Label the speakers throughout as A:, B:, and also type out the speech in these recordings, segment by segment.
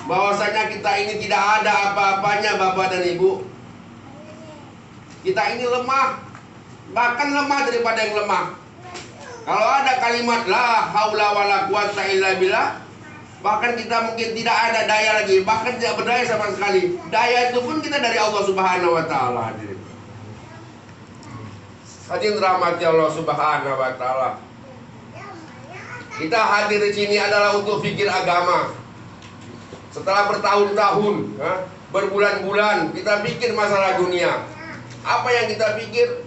A: bahwasanya kita ini tidak ada apa-apanya Bapak dan Ibu. Kita ini lemah, bahkan lemah daripada yang lemah. Kalau ada kalimat la haula wala quwata illa billah, bahkan kita mungkin tidak ada daya lagi, bahkan tidak berdaya sama sekali. Daya itu pun kita dari Allah Subhanahu wa taala. Hadirin rahmati Allah Subhanahu wa taala. Kita hadir di sini adalah untuk fikir agama. Setelah bertahun-tahun, berbulan-bulan kita pikir masalah dunia. Apa yang kita pikir?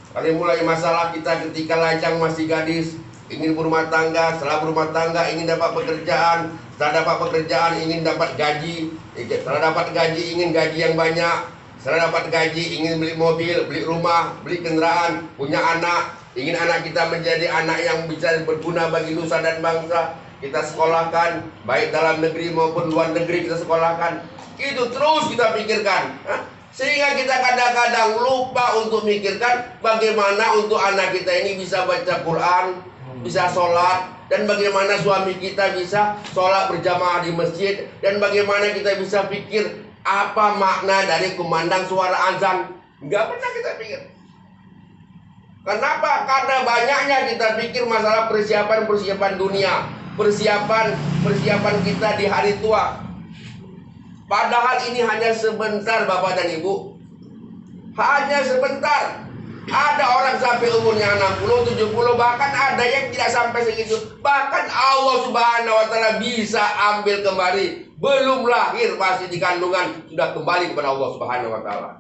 A: Kali mulai masalah kita ketika lajang masih gadis, ingin berumah tangga, setelah berumah tangga ingin dapat pekerjaan, setelah dapat pekerjaan ingin dapat gaji, setelah dapat gaji ingin gaji yang banyak, setelah dapat gaji ingin beli mobil, beli rumah, beli kendaraan, punya anak, ingin anak kita menjadi anak yang bisa berguna bagi nusa dan bangsa. Kita sekolahkan, baik dalam negeri maupun luar negeri kita sekolahkan. Itu terus kita pikirkan, sehingga kita kadang-kadang lupa untuk mikirkan bagaimana untuk anak kita ini bisa baca Quran, bisa sholat, dan bagaimana suami kita bisa sholat berjamaah di masjid, dan bagaimana kita bisa pikir apa makna dari kumandang suara azan. Nggak pernah kita pikir. Kenapa? Karena banyaknya kita pikir masalah persiapan dunia, persiapan kita di hari tua. Padahal ini hanya sebentar Bapak dan Ibu. Hanya sebentar. Ada orang sampai umurnya 60, 70, bahkan ada yang tidak sampai segitu. Bahkan Allah Subhanahu wa taala bisa ambil kembali. Belum lahir masih di kandungan sudah kembali kepada Allah Subhanahu wa taala.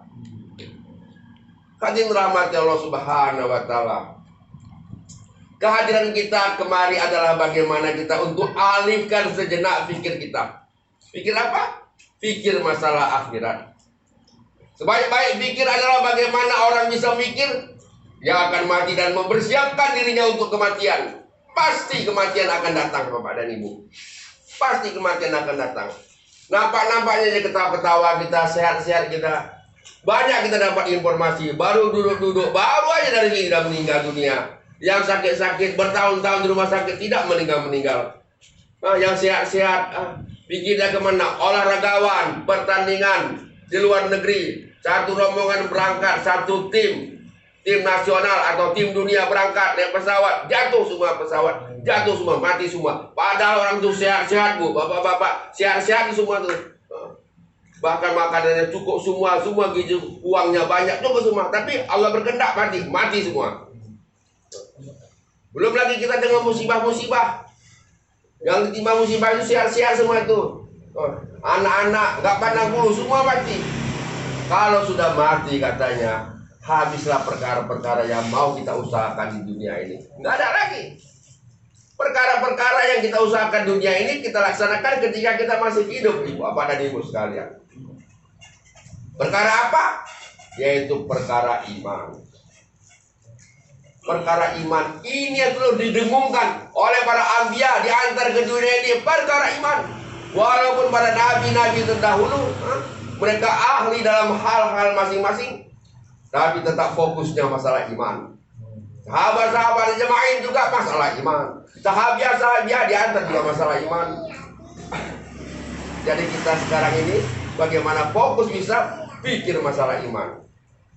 A: Hadirin rahmati Allah Subhanahu wa taala. Kehadiran kita kemari adalah bagaimana kita untuk alihkan sejenak pikir kita. Pikir apa? Pikir masalah akhirat. Sebaik-baik pikir adalah bagaimana orang bisa mikir dia akan mati dan mempersiapkan dirinya untuk kematian. Pasti kematian akan datang Bapak dan Ibu. Pasti kematian akan datang. Nampak-nampaknya ketawa-ketawa kita, sehat-sehat kita. Banyak kita dapat informasi, baru duduk-duduk, baru aja dari sini sudah meninggal dunia. Yang sakit-sakit bertahun-tahun di rumah sakit tidak meninggal-meninggal. Yang sehat-sehat, pikirnya kemana? Olahragawan, pertandingan di luar negeri. Satu rombongan berangkat, satu tim nasional atau tim dunia berangkat naik pesawat, jatuh semua pesawat, jatuh semua, mati semua. Padahal orang itu sehat-sehat Bu, bapak-bapak, sehat-sehat semua tuh. Bahkan makanannya cukup semua gizi, uangnya banyak cukup semua, tapi Allah berkehendak mati semua. Belum lagi kita dengan musibah-musibah. Yang ditimpa musibah itu sehat-sehat semua itu. Anak-anak gak pandang bulu semua mati. Kalau sudah mati katanya, habislah perkara-perkara yang mau kita usahakan di dunia ini. Nggak ada lagi. Perkara-perkara yang kita usahakan dunia ini kita laksanakan ketika kita masih hidup, Ibu, Bapak dan Ibu sekalian. Perkara apa? Yaitu perkara iman. Perkara iman ini yang perlu didengungkan oleh para anbiya di antar ke dunia ini. Perkara iman. Walaupun para nabi-nabi terdahulu mereka ahli dalam hal-hal masing-masing, tapi tetap fokusnya masalah iman. Sahabat-sahabat jemaah juga masalah iman. Sahabiah diantar juga masalah iman. Jadi kita sekarang ini bagaimana fokus bisa pikir masalah iman.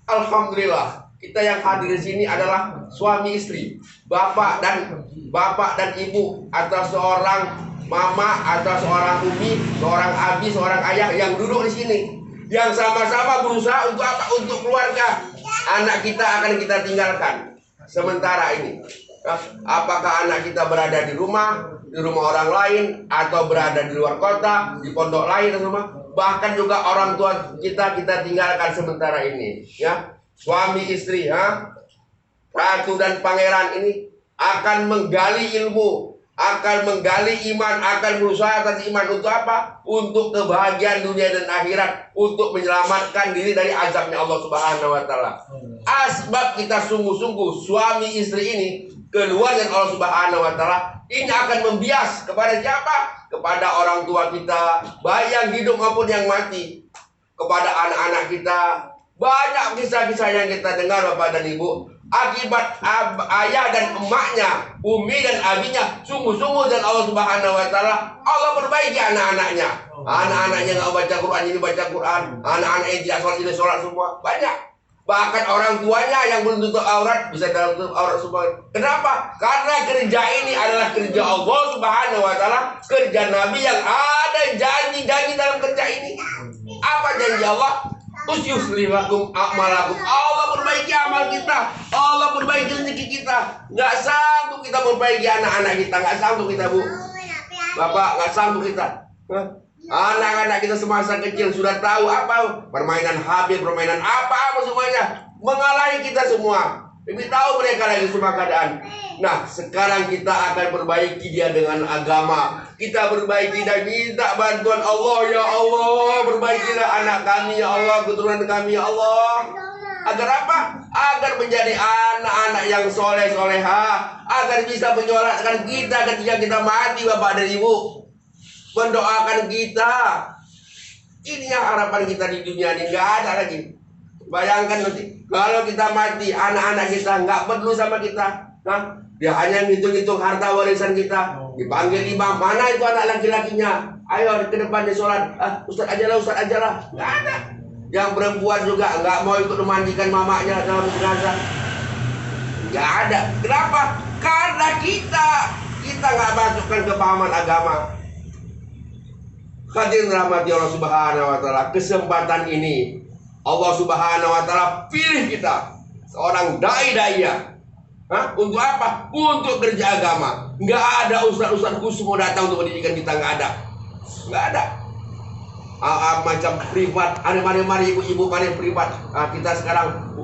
A: Alhamdulillah kita yang hadir di sini adalah suami istri, bapak dan ibu, atau seorang mama atau seorang umi, seorang abi, seorang ayah yang duduk di sini, yang sama-sama berusaha untuk apa? Untuk keluarga. Anak kita akan kita tinggalkan sementara ini. Apakah anak kita berada di rumah orang lain, atau berada di luar kota, di pondok lain, bahkan juga orang tua kita tinggalkan sementara ini, ya. Suami istri, ratu dan pangeran ini akan menggali ilmu, akan menggali iman, akan berusaha atas iman untuk apa? Untuk kebahagiaan dunia dan akhirat, untuk menyelamatkan diri dari azabnya Allah Subhanahu wa taala. Asbab kita sungguh-sungguh suami istri ini keluar dari Allah Subhanahu wa taala ini akan membias kepada siapa? Kepada orang tua kita, baik yang hidup maupun yang mati, kepada anak-anak kita. Banyak kisah-kisah yang kita dengar Bapak dan Ibu, akibat ayah dan emaknya, umi dan abinya sungguh-sungguh dan Allah Subhanahu wa taala, Allah perbaiki anak-anaknya. Anak-anaknya nggak baca Quran, ini baca Quran. Anak-anaknya tidak sholat, ini sholat semua. Banyak. Bahkan orang tuanya yang belum tutup aurat bisa dalam tutup aurat semua. Kenapa? Karena kerja ini adalah kerja Allah Subhanahu wa taala, kerja Nabi yang ada janji-janji dalam kerja ini. Apa janji Allah? Usyuslilakum a'malakum. Allah perbaiki amal kita, Allah perbaiki rezeki kita. Nggak sanggup kita perbaiki anak-anak kita, nggak sanggup kita, Bu. Bapak, nggak sanggup kita. Anak-anak kita semasa kecil sudah tahu apa permainan HP, permainan apa semuanya, mengalahi kita semua. Lebih tahu mereka lagi semua keadaan. Nah, sekarang kita akan perbaiki dia dengan agama. Kita perbaiki dan minta bantuan Allah. Ya Allah, perbaikilah anak kami, ya Allah, keturunan kami, ya Allah. Agar apa? Agar menjadi anak-anak yang soleh-soleha, agar bisa menyolatkan kita ketika kita mati, Bapak dan Ibu. Mendoakan kita. Ini yang harapan kita di dunia ini, nggak ada lagi. Bayangkan nanti kalau kita mati, anak-anak kita nggak perlu sama kita. Nah, dia hanya ngitung-ngitung harta warisan kita. Dipanggil imam, mana itu anak laki-lakinya? Ayo ke depan di sholat. Ustaz aja lah. Nggak ada. Yang perempuan juga nggak mau ikut memandikan mamanya dalam jenazah. Nggak ada. Kenapa? Karena kita nggak masukkan kepahaman agama. Hadirin rahmati Allah Subhanahu wa taala, kesempatan ini Allah Subhanahu wa taala pilih kita seorang dai-daiya. Untuk apa? Untuk kerja agama. Nggak ada ustaz-ustaz khusus mau datang untuk pendidikan kita, nggak ada. Nggak ada. Macam privat, mari ibu-ibu, mari privat. Kita sekarang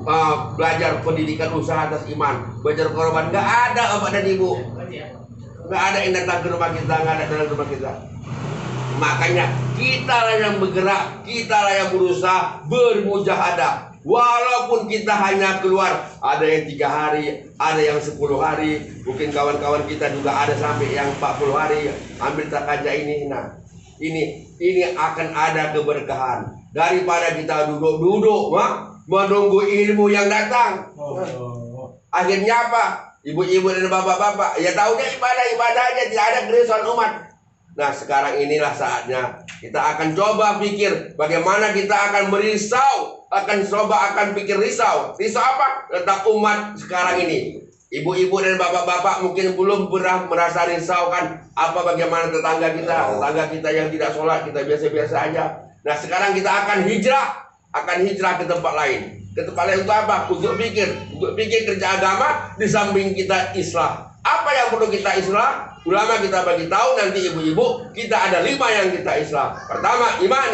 A: belajar pendidikan usaha atas iman, belajar korban. Nggak ada, Bapak dan Ibu. Nggak ada yang datang ke rumah kita, nggak ada dalam rumah kita. Makanya kitalah yang bergerak, kitalah yang berusaha bermujahadah. Walaupun kita hanya keluar, ada yang 3 hari, ada yang 10 hari, mungkin kawan-kawan kita juga ada sampai yang 40 hari ambil takaja ini. Nah, ini akan ada keberkahan daripada kita duduk-duduk menunggu ilmu yang datang. Akhirnya apa? Ibu-ibu dan bapak-bapak ya tahunya ibadah aja, tidak ada kerisauan umat. Nah, sekarang inilah saatnya kita akan coba pikir bagaimana kita akan akan pikir risau apa tentang umat sekarang ini. Ibu-ibu dan bapak-bapak mungkin belum pernah merasa risau kan bagaimana tetangga kita yang tidak sholat, kita biasa-biasa aja. Nah, sekarang kita akan hijrah ke tempat lain. Ke tempat lain untuk apa? Untuk pikir kerja agama di samping kita islah. Apa yang perlu kita islah? Ulama kita bagi tahu nanti ibu-ibu, kita ada 5 yang kita islah. Pertama, iman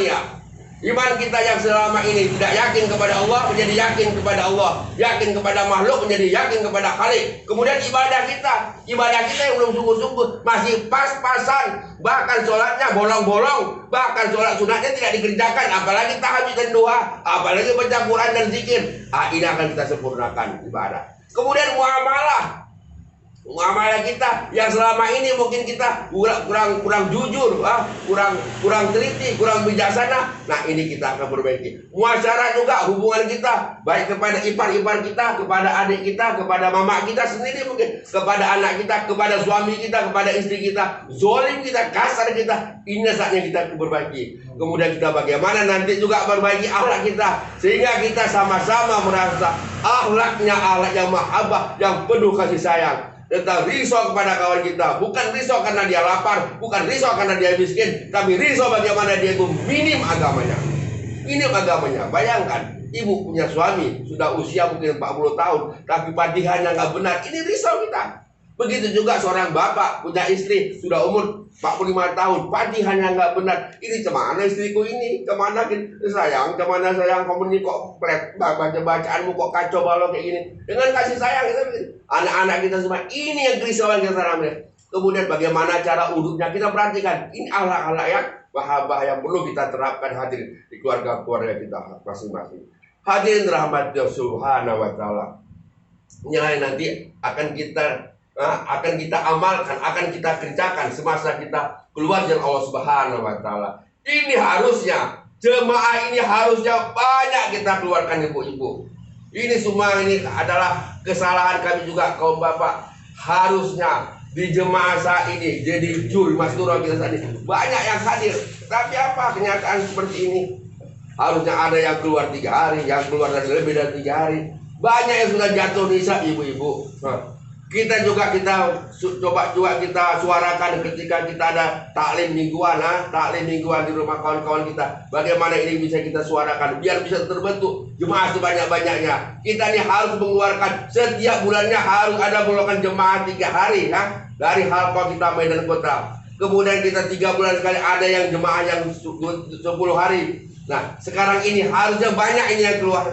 A: kita yang selama ini tidak yakin kepada Allah menjadi yakin kepada Allah, yakin kepada makhluk menjadi yakin kepada Khalik. Kemudian ibadah kita yang belum sungguh-sungguh, masih pas-pasan, bahkan sholatnya bolong-bolong, bahkan sholat sunatnya tidak dikerjakan, apalagi tahajud dan doa, apalagi baca Quran dan zikir. Ini akan kita sempurnakan ibadah. Kemudian muamalah kita yang selama ini mungkin kita kurang jujur, kurang teliti, kurang bijaksana. Nah, ini kita akan perbaiki. Muasyarah juga, hubungan kita baik kepada ipar-ipar kita, kepada adik kita, kepada mama kita sendiri, mungkin kepada anak kita, kepada suami kita, kepada istri kita, zolim kita, kasar kita. Ini saatnya kita perbaiki. Kemudian kita bagaimana nanti juga perbaiki akhlak kita, sehingga kita sama-sama merasa akhlaknya akhlak yang mahabbah, yang penuh kasih sayang. Tentang risau kepada kawan kita, bukan risau karena dia lapar, bukan risau karena dia miskin, tapi risau bagaimana dia itu minim agamanya. Bayangkan, ibu punya suami sudah usia mungkin 40 tahun, tapi patihannya nggak benar. Ini risau kita. Begitu juga seorang bapak punya istri sudah umur 45 tahun, patihannya nggak benar. Ini kemana istriku ini? Kemana sayang? Kemana sayang? Kamu ini kok baca-bacaanmu kok kacau balau kayak gini? Dengan kasih sayang kita, anak-anak kita semua ini yang kerisauan kita ramai. Kemudian bagaimana cara uduknya kita perhatikan. Ini akhlak-akhlak yang mahabbah yang perlu kita terapkan hadirin di keluarga-keluarga kita masing-masing. Hadirin rahmat Allah Subhanahu wa taala. Nilai nanti akan kita amalkan, akan kita kerjakan semasa kita keluar dari Allah Subhanahu wa taala. Ini harusnya jemaah ini harusnya banyak kita keluarkan, ibu-ibu. Ini semua ini adalah kesalahan kami juga kaum bapak. Harusnya di jemaah saat ini jadi jur Mastura kita saat ini banyak yang hadir, tapi apa kenyataan seperti ini? Harusnya ada yang keluar 3 hari, yang keluar dari lebih dari 3 hari. Banyak yang sudah jatuh nisa ibu-ibu. Kita coba kita suarakan ketika kita ada taklim mingguan, taklim mingguan di rumah kawan-kawan kita. Bagaimana ini bisa kita suarakan biar bisa terbentuk jemaah sebanyak-banyaknya. Kita ini harus mengeluarkan setiap bulannya harus ada blokan jemaah 3 hari, dari halqa kita Medan Kota. Kemudian kita 3 bulan sekali ada yang jemaah yang 10 hari. Nah, sekarang ini harusnya banyak ini yang keluar.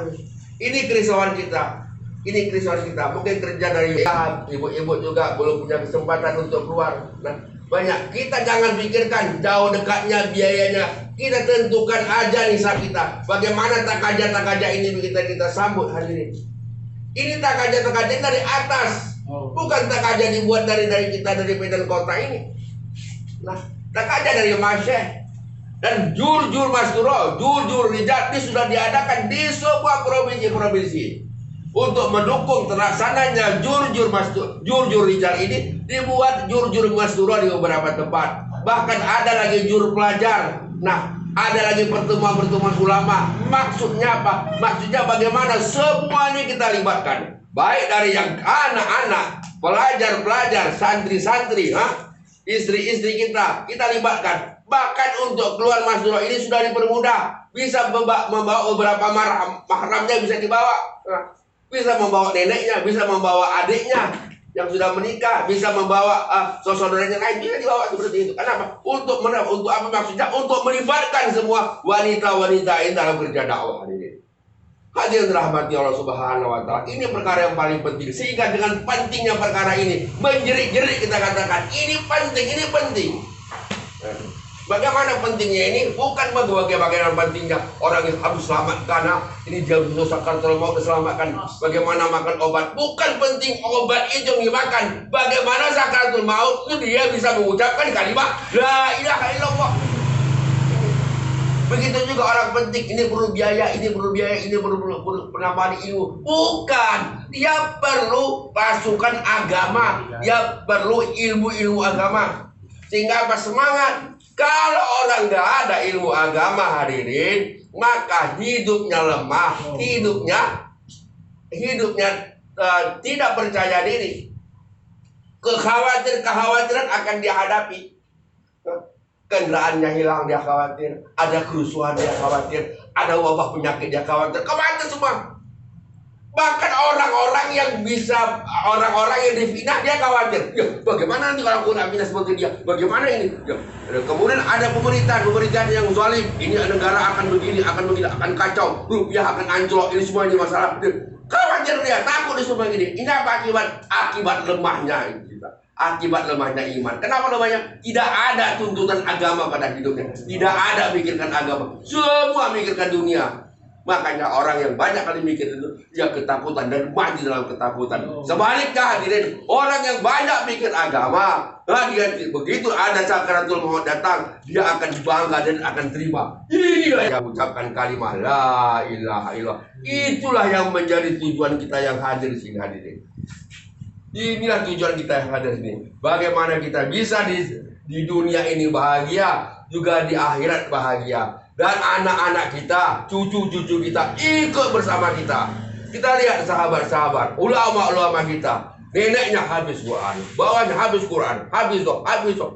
A: Ini kerisauan kita. Ini kerisauan kita. Mungkin kerja dari ibu-ibu juga belum punya kesempatan untuk keluar. Nah, banyak. Kita jangan pikirkan jauh dekatnya biayanya. Kita tentukan aja nisab kita. Bagaimana takaja ini kita sambut hari ini. Ini takaja dari atas. Bukan takaja dibuat dari kita dari Medan Kota ini. Nah, takaja dari Masyeh. Dan jur-jur Mastura, jur-jur Rijal ini sudah diadakan di semua provinsi-provinsi. Untuk mendukung terlaksananya jur-jur Rijal ini, dibuat jur-jur Mastura di beberapa tempat. Bahkan ada lagi jur pelajar. Nah, ada lagi pertemuan-pertemuan ulama. Maksudnya apa? Maksudnya bagaimana semuanya kita libatkan. Baik dari yang anak-anak, pelajar-pelajar, santri-santri, istri-istri kita libatkan. Bahkan untuk keluar Mastura ini sudah dipermudah. Bisa membawa beberapa mahramnya bisa dibawa. Bisa membawa neneknya, bisa membawa adiknya yang sudah menikah, bisa membawa saudaranya lain, bisa dibawa seperti itu. Kenapa? Untuk apa maksudnya? Untuk melibatkan semua wanita-wanita ini dalam kerja dakwah ini. Hadirin rahmati Allah Subhanahu wa taala. Ini perkara yang paling penting. Sehingga dengan pentingnya perkara ini, menjerit-jerit kita katakan, ini penting. Bagaimana pentingnya ini? Bukan bagaimana pentingnya orang yang harus selamatkan. Ini dia sakaratul kalau mau diselamatkan. Bagaimana makan obat? Bukan penting obat itu yang dimakan. Bagaimana sakaratul maut itu dia bisa mengucapkan kalimat La ilaha illallah. Begitu juga orang penting. Ini perlu biaya, ini perlu penambahan ilmu. Bukan. Dia perlu pasukan agama. Dia perlu ilmu agama. Sehingga apa? Semangat. Kalau orang nggak ada ilmu agama hadirin, maka hidupnya lemah, hidupnya tidak percaya diri. Kekhawatiran akan dihadapi. Kendaraannya hilang dia khawatir, ada kerusuhan dia khawatir, ada wabah penyakit dia khawatir, kemana semua. Bahkan orang-orang yang difitnah dia khawatir. Ya, bagaimana nanti kalau aku nak fitnah seperti dia? Bagaimana ini? Ya. Kemudian ada pemerintahan yang zalim. Ini negara akan begini, akan kacau. Rupiah akan anjlok. Ini semua ini masalah. Khawatir dia, takut di semua ini. Ini apa akibat lemahnya kita? Akibat lemahnya iman. Kenapa lemahnya? Tidak ada tuntutan agama pada hidupnya. Tidak ada mikirkan agama. Semua mikirkan dunia. Makanya orang yang banyak kali mikir itu dia ketakutan dan mati dalam ketakutan. Sebaliknya hadirin, orang yang banyak mikir agama, dia begitu ada sakaratul maut datang, dia akan bangga dan akan terima. Inilah yang mengucapkan kalimat la ilaha illallah. Itulah yang menjadi tujuan kita yang hadir di sini hadirin. Inilah tujuan kita yang hadir di sini. Bagaimana kita bisa di dunia ini bahagia, juga di akhirat bahagia. Dan anak-anak kita, cucu-cucu kita ikut bersama kita. Kita lihat sahabat-sahabat, ulama-ulama kita. Neneknya habis Quran, bawahnya habis Quran, habis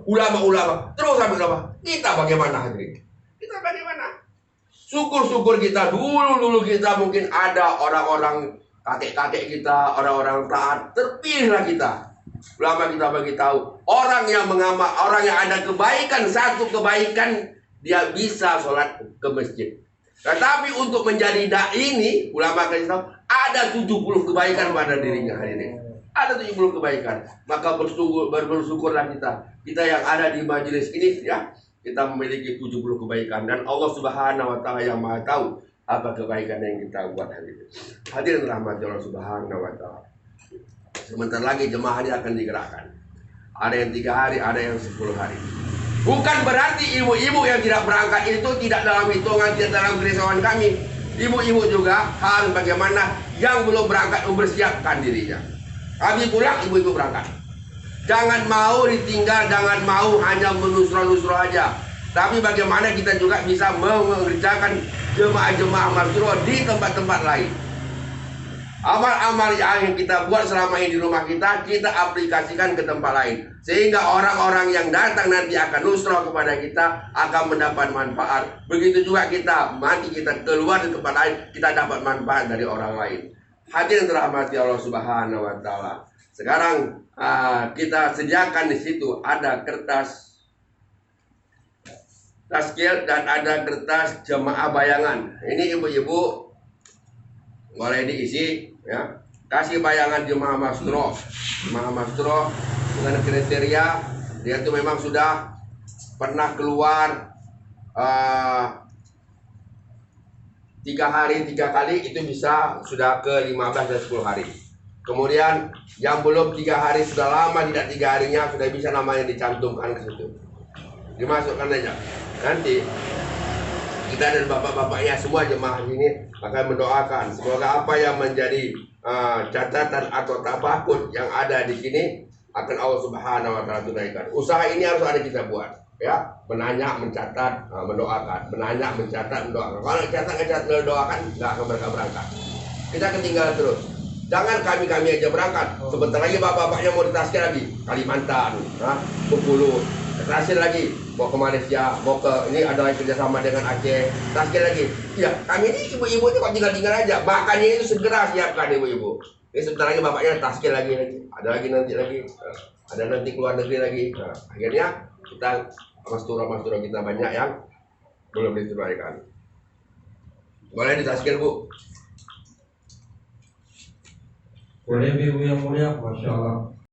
A: ulama-ulama. Terus habis ulama. Kita bagaimana hadirin? Kita bagaimana? Syukur-syukur kita dulu kita mungkin ada orang-orang kakek-kakek kita, orang-orang taat. Terpilihlah kita. Ulama kita bagi tahu, orang yang ada kebaikan, satu kebaikan, dia bisa sholat ke masjid. Tetapi untuk menjadi da'i ini, ulama kasih tahu, ada 70 kebaikan pada dirinya hadirin. Ada 70 kebaikan. Maka bersyukurlah kita. Kita yang ada di majelis ini ya, kita memiliki 70 kebaikan. Dan Allah Subhanahu wa taala yang Maha tahu apa kebaikan yang kita buat hadirin. Hadirin rahmat Allah Subhanahu wa taala. Sebentar lagi jemaah ini akan digerakkan. Ada yang 3 hari, ada yang 10 hari. Bukan berarti ibu-ibu yang tidak berangkat itu tidak dalam hitungan, tidak dalam kerisauan kami. Ibu-ibu juga harus bagaimana yang belum berangkat mempersiapkan dirinya. Kami pulang, ibu-ibu berangkat. Jangan mau ditinggal, jangan mau hanya menusro-nusro aja. Tapi bagaimana kita juga bisa mengerjakan jemaah-jemaah masyruah di tempat-tempat lain. Amal-amal yang kita buat selama ini di rumah kita, kita aplikasikan ke tempat lain. Sehingga orang-orang yang datang nanti akan nusroh kepada kita, akan mendapat manfaat. Begitu juga kita, nanti kita keluar di tempat lain, kita dapat manfaat dari orang lain. Hadirin dirahmati Allah Subhanahu wa Ta'ala. Sekarang kita sediakan di situ ada kertas taskil dan ada kertas jemaah bayangan. Ini ibu-ibu boleh diisi, ya. Kasih bayangan jemaah masyruah. Jemaah masyruah dengan kriteria dia itu memang sudah pernah keluar 3 hari 3 kali, itu bisa sudah ke 15 dan 10 hari. Kemudian yang belum 3 hari, sudah lama tidak 3 harinya, sudah bisa namanya dicantumkan ke situ, dimasukkan aja. Nanti kita dan bapak-bapaknya semua jemaah ini akan mendoakan semoga apa yang menjadi catatan atau tabakut yang ada di sini akan Allah Subhanahu wa Ta'ala tunaikan. Usaha ini harus ada kita buat, ya. Menanya, mencatat, mendoakan. Menanya, mencatat, mendoakan. Kalau catat, mendoakan, nggak akan mereka berangkat. Kita ketinggalan terus. Jangan kami aja berangkat. Sebentar lagi bapak-bapaknya mau ditaskil lagi Kalimantan, Bengkulu, taskil lagi mau ke Malaysia, mau ke ini ada lagi kerjasama dengan Aceh, taskil lagi. Ya, kami ini ibu-ibu ini kok tinggal aja. Makanya itu segera siapkan ibu-ibu. Ini sebentar lagi bapaknya taskil lagi, ada lagi nanti ada nanti keluar negeri lagi. Nah, akhirnya kita mastura kita banyak yang belum ditunaikan. Boleh ditaskil, Bu?
B: Boleh, Ibu yang mulia, Masya Allah.